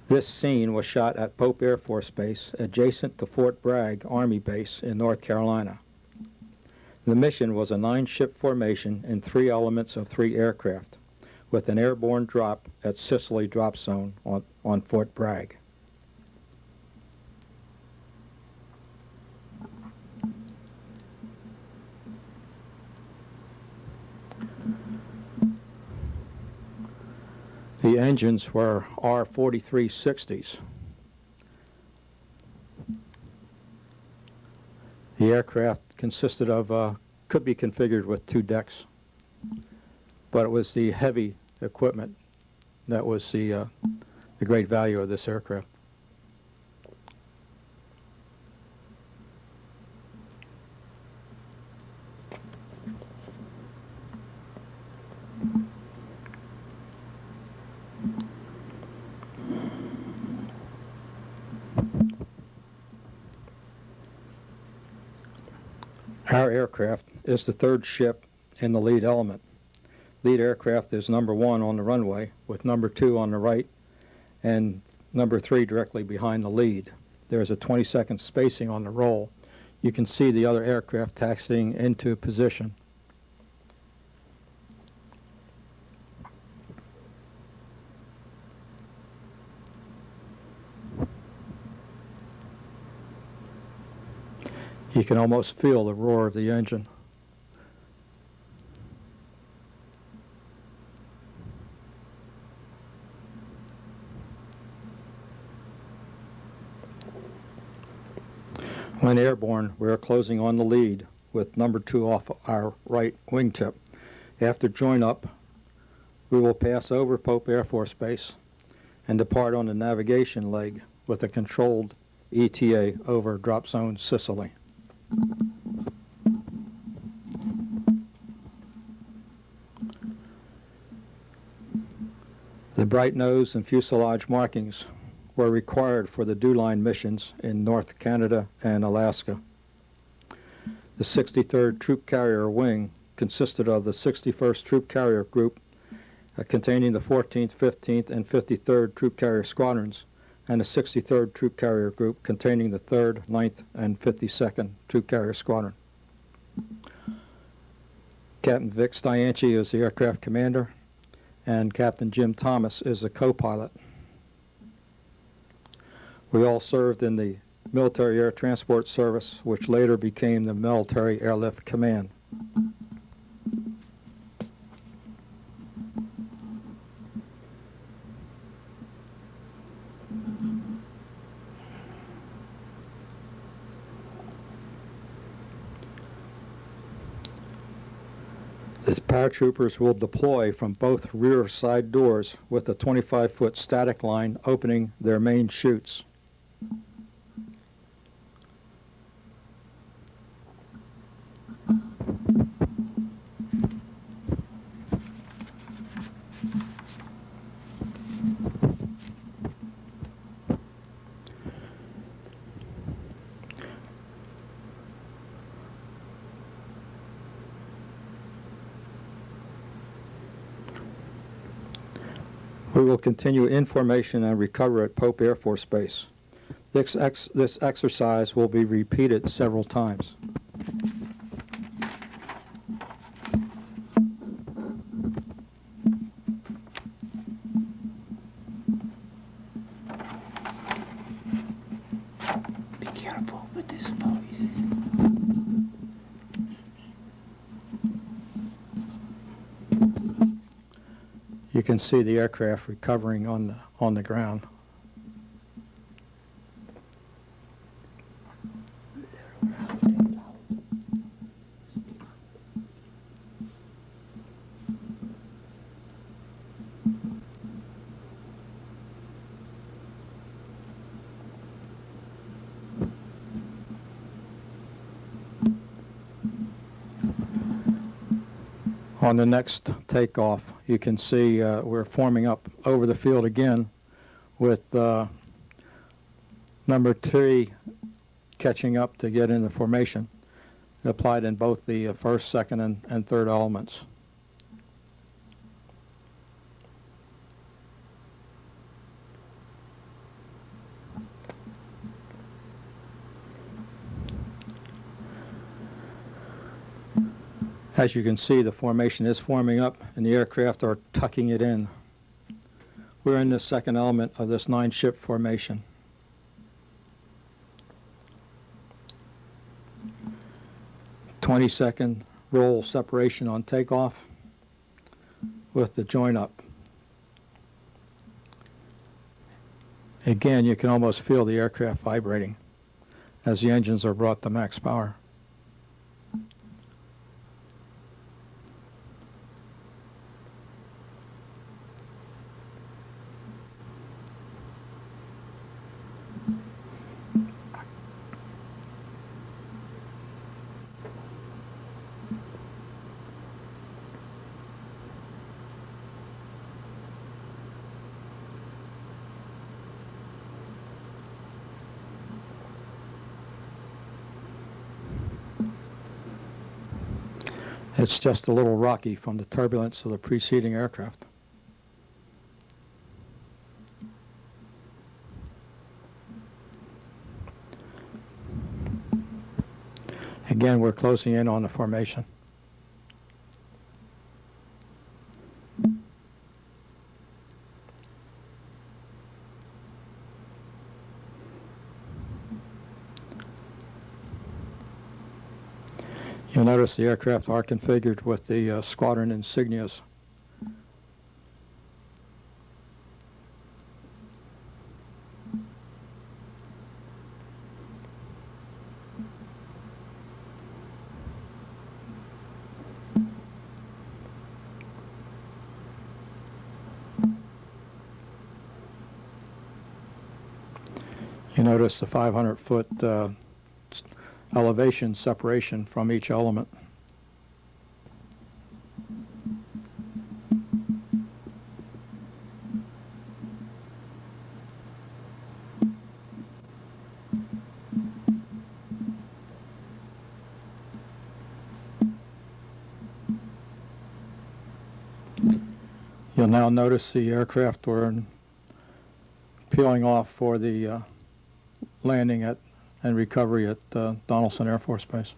This scene was shot at Polk Air Force Base, adjacent to Fort Bragg Army Base in North Carolina. The mission was a 9-ship formation in 3 elements of 3 aircraft, with an airborne drop at Sicily drop zone on Fort Bragg. The engines were R-4360s. The aircraft consisted of, could be configured with 2 decks, but it was the heavy equipment that was the great value of this aircraft. Our aircraft is the 3rd ship in the lead element. Lead aircraft is number 1 on the runway, with number 2 on the right and number 3 directly behind the lead. There is a 20-second spacing on the roll. You can see the other aircraft taxiing into position. You can almost feel the roar of the engine. When airborne, we are closing on the lead with number 2 off our right wingtip. After join up, we will pass over Polk Air Force Base and depart on the navigation leg with a controlled ETA over drop zone Sicily. The bright nose and fuselage markings were required for the DEW-line missions in North Canada and Alaska. The 63rd Troop Carrier Wing consisted of the 61st Troop Carrier Group, containing the 14th, 15th, and 53rd Troop Carrier Squadrons, and the 63rd Troop Carrier Group containing the 3rd, 9th, and 52nd Troop Carrier Squadron. Captain Vic Stianchi is the aircraft commander, and Captain Jim Thomas is the co-pilot. We all served in the Military Air Transport Service, which later became the Military Airlift Command. The paratroopers will deploy from both rear side doors with a 25-foot static line opening their main chutes. We will continue information and recover at Polk Air Force Base. This exercise will be repeated several times. Be careful with this noise. You can see the aircraft recovering on the ground. On the next takeoff, you can see we're forming up over the field again with number 3 catching up to get into formation, applied in both the first, second, and third elements. As you can see, the formation is forming up and the aircraft are tucking it in. We're in the second element of this 9-ship formation. "20-second roll separation on takeoff with the join up. Again, you can almost feel the aircraft vibrating as the engines are brought to max power. It's just a little rocky from the turbulence of the preceding aircraft. Again, we're closing in on the formation. You'll notice the aircraft are configured with the squadron insignias. You notice the 500-foot elevation separation from each element. You'll now notice the aircraft were peeling off for the landing at and recovery at Donaldson Air Force Base.